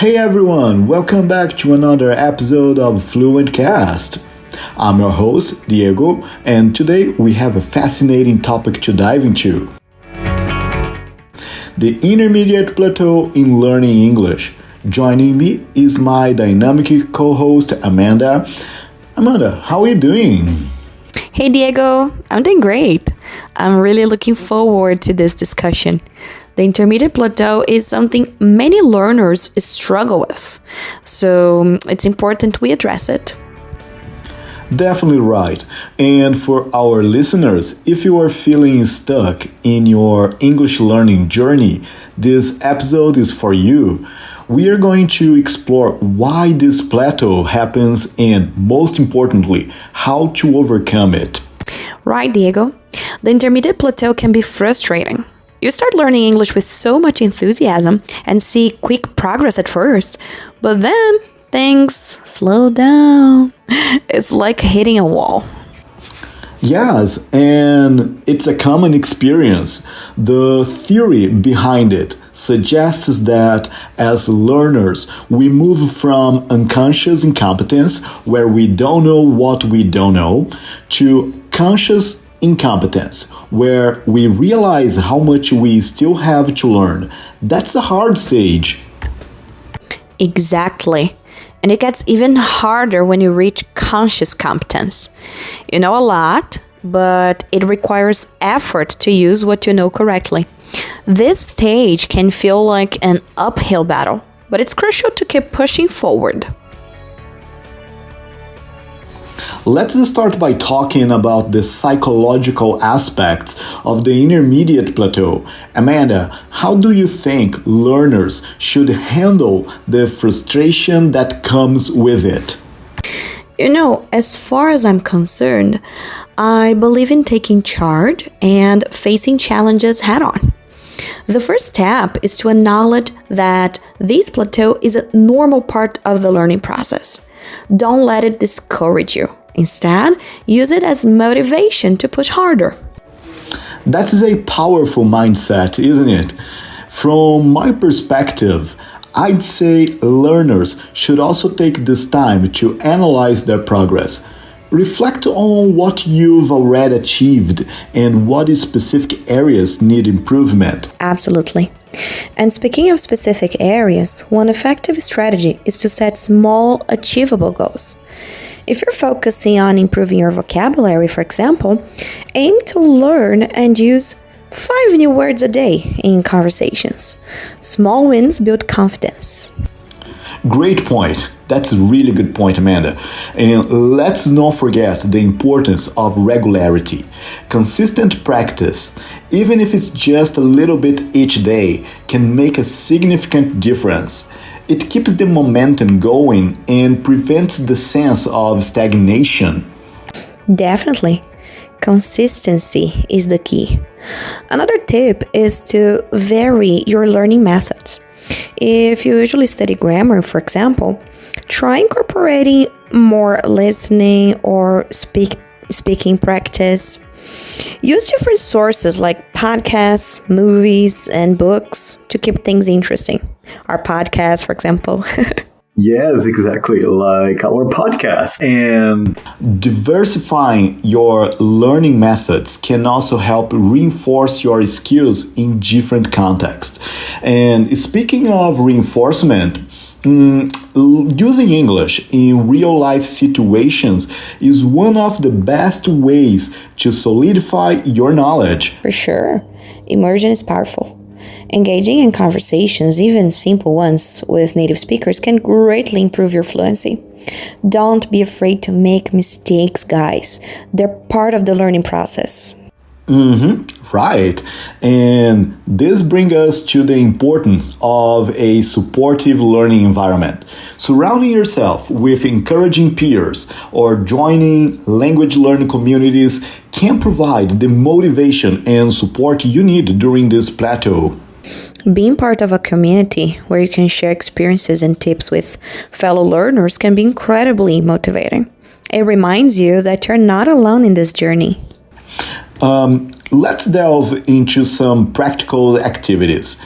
Hey everyone, welcome back to another episode of FluentCast. I'm your host, Diego, and today we have a fascinating topic to dive into. The intermediate plateau in learning English. Joining me is my dynamic co-host, Amanda. Amanda, how are you doing? Hey Diego, I'm doing great. I'm really looking forward to this discussion. The intermediate plateau is something many learners struggle with, so it's important we address it. Definitely right. And for our listeners, if you are feeling stuck in your English learning journey, this episode is for you. We are going to explore why this plateau happens and, most importantly, how to overcome it. Right, Diego. The intermediate plateau can be frustrating. You start learning English with so much enthusiasm and see quick progress at first, but then things slow down. It's like hitting a wall. Yes, and it's a common experience. The theory behind it suggests that as learners, we move from unconscious incompetence, where we don't know what we don't know, to conscious incompetence, where we realize how much we still have to learn. That's a hard stage. Exactly. And it gets even harder when you reach conscious competence. You know a lot, but it requires effort to use what you know correctly. This stage can feel like an uphill battle, but it's crucial to keep pushing forward. Let's start by talking about the psychological aspects of the intermediate plateau. Amanda, how do you think learners should handle the frustration that comes with it? You know, as far as I'm concerned, I believe in taking charge and facing challenges head on. The first step is to acknowledge that this plateau is a normal part of the learning process. Don't let it discourage you. Instead, use it as motivation to push harder. That is a powerful mindset, isn't it? From my perspective, I'd say learners should also take this time to analyze their progress. Reflect on what you've already achieved and what specific areas need improvement. Absolutely. And speaking of specific areas, one effective strategy is to set small, achievable goals. If you're focusing on improving your vocabulary, for example, aim to learn and use 5 new words a day in conversations. Small wins build confidence. Great point. That's a really good point, Amanda. And let's not forget the importance of regularity. Consistent practice, even if it's just a little bit each day, can make a significant difference. It keeps the momentum going and prevents the sense of stagnation. Definitely. Consistency is the key. Another tip is to vary your learning methods. If you usually study grammar, for example, try incorporating more listening or speaking practice. Use different sources like podcasts, movies, and books to keep things interesting. Our podcast, for example. Yes, exactly, like our podcast. And diversifying your learning methods can also help reinforce your skills in different contexts. And speaking of reinforcement, using English in real-life situations is one of the best ways to solidify your knowledge. For sure, immersion is powerful. Engaging in conversations, even simple ones, with native speakers can greatly improve your fluency. Don't be afraid to make mistakes, guys. They're part of the learning process. Right. And this brings us to the importance of a supportive learning environment. Surrounding yourself with encouraging peers or joining language learning communities can provide the motivation and support you need during this plateau. Being part of a community where you can share experiences and tips with fellow learners can be incredibly motivating. It reminds you that you're not alone in this journey. Let's delve into some practical activities.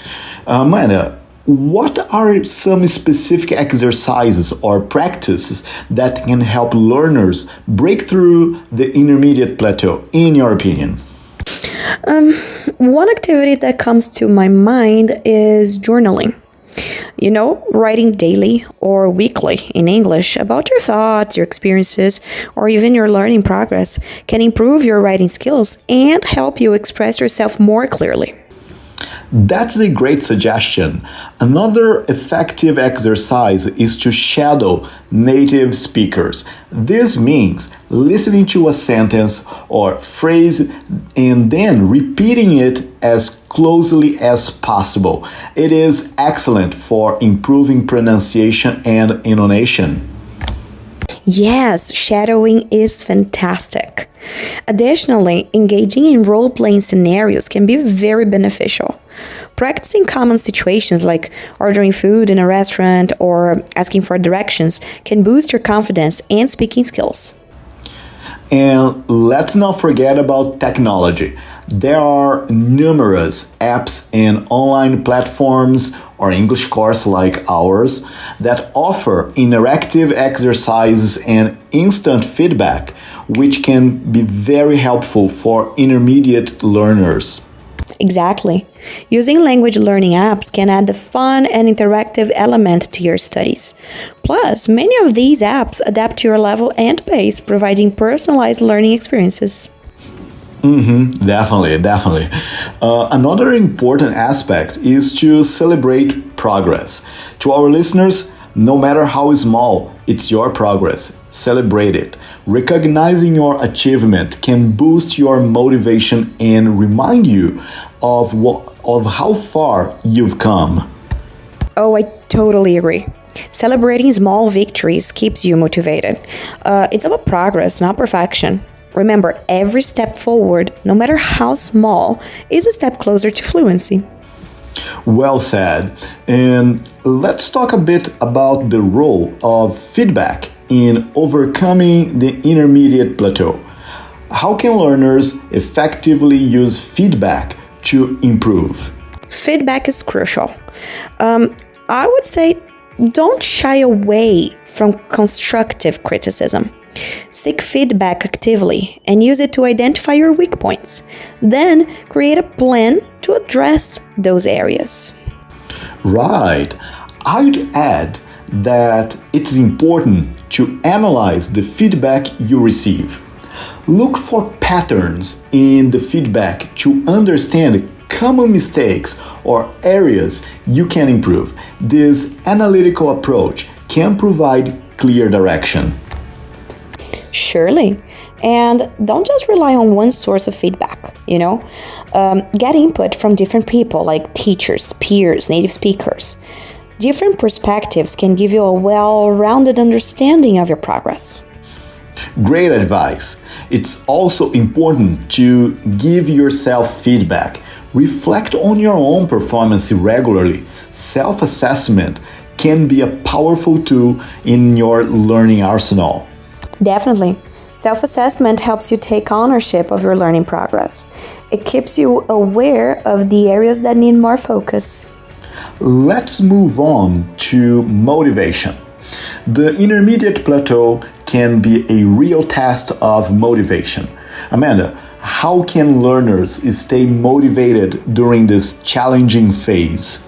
Amanda, What are some specific exercises or practices that can help learners break through the intermediate plateau, in your opinion? One activity that comes to my mind is journaling. You know, writing daily or weekly in English about your thoughts, your experiences, or even your learning progress can improve your writing skills and help you express yourself more clearly. That's a great suggestion. Another effective exercise is to shadow native speakers. This means listening to a sentence or phrase and then repeating it as closely as possible. It is excellent for improving pronunciation and intonation. Yes, shadowing is fantastic. Additionally, engaging in role playing scenarios can be very beneficial. Practicing common situations like ordering food in a restaurant or asking for directions can boost your confidence and speaking skills. And let's not forget about technology. There are numerous apps and online platforms or English courses like ours that offer interactive exercises and instant feedback, which can be very helpful for intermediate learners. Exactly. Using language learning apps can add a fun and interactive element to your studies. Plus, many of these apps adapt to your level and pace, providing personalized learning experiences. Definitely. Another important aspect is to celebrate progress. To our listeners, no matter how small, it's your progress. Celebrate it. Recognizing your achievement can boost your motivation and remind you of how far you've come. Oh, I totally agree. Celebrating small victories keeps you motivated. It's about progress, not perfection. Remember, every step forward, no matter how small, is a step closer to fluency. Well said. And let's talk a bit about the role of feedback in overcoming the intermediate plateau. How can learners effectively use feedback to improve? Feedback is crucial. I would say don't shy away from constructive criticism. Seek feedback actively and use it to identify your weak points. Then create a plan to address those areas. Right. I'd add that it's important to analyze the feedback you receive. Look for patterns in the feedback to understand common mistakes or areas you can improve. This analytical approach can provide clear direction. Surely. And don't just rely on one source of feedback, Get input from different people like teachers, peers, native speakers. Different perspectives can give you a well-rounded understanding of your progress. Great advice. It's also important to give yourself feedback. Reflect on your own performance regularly. Self-assessment can be a powerful tool in your learning arsenal. Definitely. Self-assessment helps you take ownership of your learning progress. It keeps you aware of the areas that need more focus. Let's move on to motivation. The intermediate plateau can be a real test of motivation. Amanda, how can learners stay motivated during this challenging phase?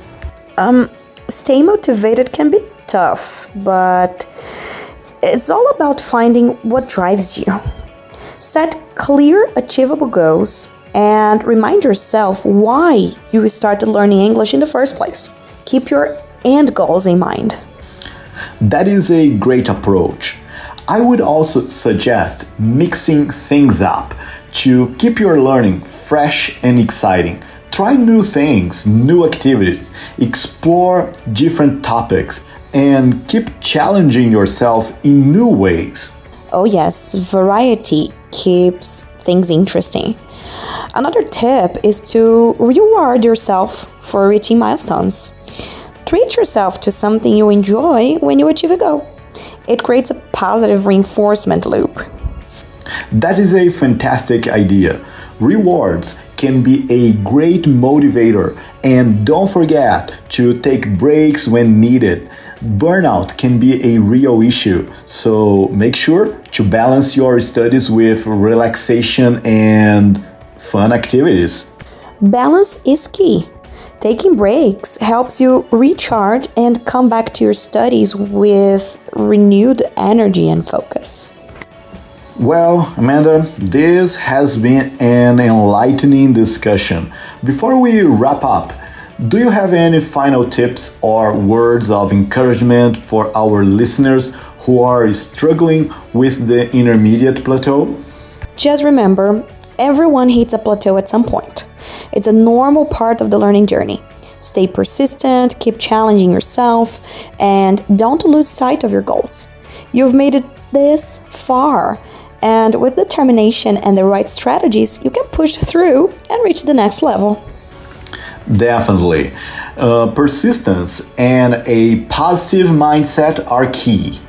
Stay motivated can be tough, but it's all about finding what drives you. Set clear, achievable goals and remind yourself why you started learning English in the first place. Keep your end goals in mind. That is a great approach. I would also suggest mixing things up to keep your learning fresh and exciting. Try new things, new activities, explore different topics, and keep challenging yourself in new ways. Oh yes, variety keeps things interesting. Another tip is to reward yourself for reaching milestones. Treat yourself to something you enjoy when you achieve a goal. It creates a positive reinforcement loop. That is a fantastic idea. Rewards can be a great motivator, and don't forget to take breaks when needed. Burnout can be a real issue, so make sure to balance your studies with relaxation and fun activities. Balance is key. Taking breaks helps you recharge and come back to your studies with renewed energy and focus. Well, Amanda, this has been an enlightening discussion. Before we wrap up, do you have any final tips or words of encouragement for our listeners who are struggling with the intermediate plateau? Just remember, everyone hits a plateau at some point. It's a normal part of the learning journey. Stay persistent, keep challenging yourself, and don't lose sight of your goals. You've made it this far, and with determination and the right strategies, you can push through and reach the next level. Definitely. Persistence and a positive mindset are key.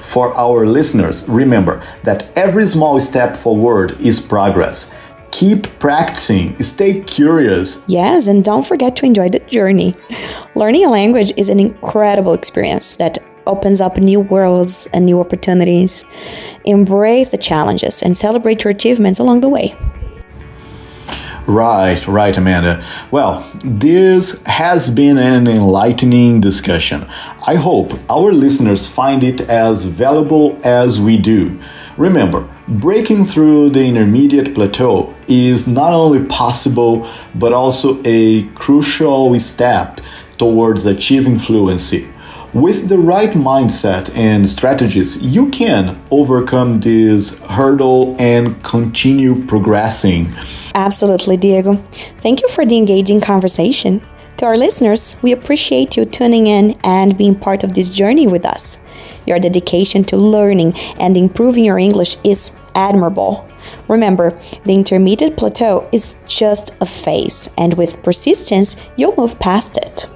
For our listeners, remember that every small step forward is progress. Keep practicing, stay curious. Yes, and don't forget to enjoy the journey. Learning a language is an incredible experience that opens up new worlds and new opportunities. Embrace the challenges and celebrate your achievements along the way. Right, Amanda. Well, this has been an enlightening discussion. I hope our listeners find it as valuable as we do. Remember, breaking through the intermediate plateau is not only possible, but also a crucial step towards achieving fluency. With the right mindset and strategies, you can overcome this hurdle and continue progressing. Absolutely, Diego. Thank you for the engaging conversation. To our listeners, we appreciate you tuning in and being part of this journey with us. Your dedication to learning and improving your English is admirable. Remember, the intermediate plateau is just a phase, and with persistence, you'll move past it.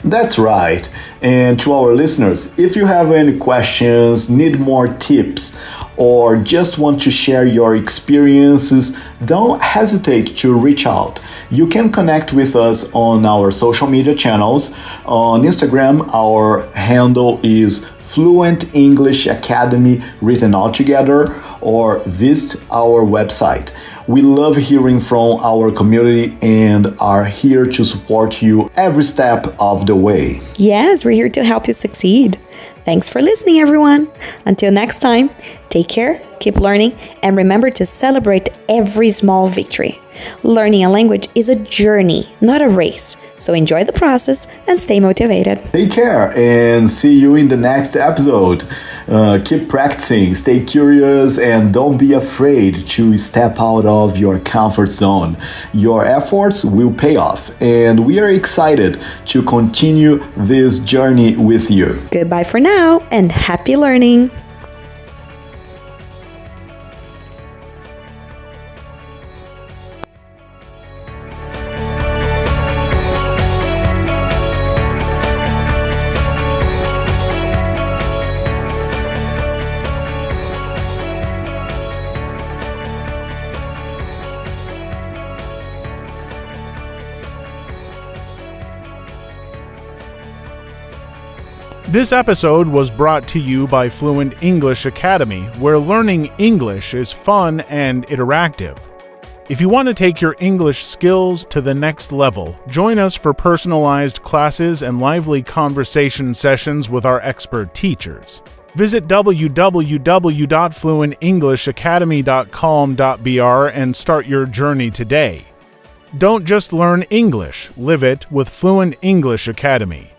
That's right. And to our listeners, if you have any questions, need more tips, or just want to share your experiences, don't hesitate to reach out. You can connect with us on our social media channels. On Instagram, our handle is Fluent English Academy written all together, or visit our website. We love hearing from our community and are here to support you every step of the way. Yes, we're here to help you succeed. Thanks for listening, everyone. Until next time, take care, keep learning, and remember to celebrate every small victory. Learning a language is a journey, not a race. So enjoy the process and stay motivated. Take care and see you in the next episode. Keep practicing, stay curious, and don't be afraid to step out of your comfort zone. Your efforts will pay off, and we are excited to continue this journey with you. Goodbye for now, and happy learning! This episode was brought to you by Fluent English Academy, where learning English is fun and interactive. If you want to take your English skills to the next level, join us for personalized classes and lively conversation sessions with our expert teachers. Visit www.fluentenglishacademy.com.br and start your journey today. Don't just learn English, live it with Fluent English Academy.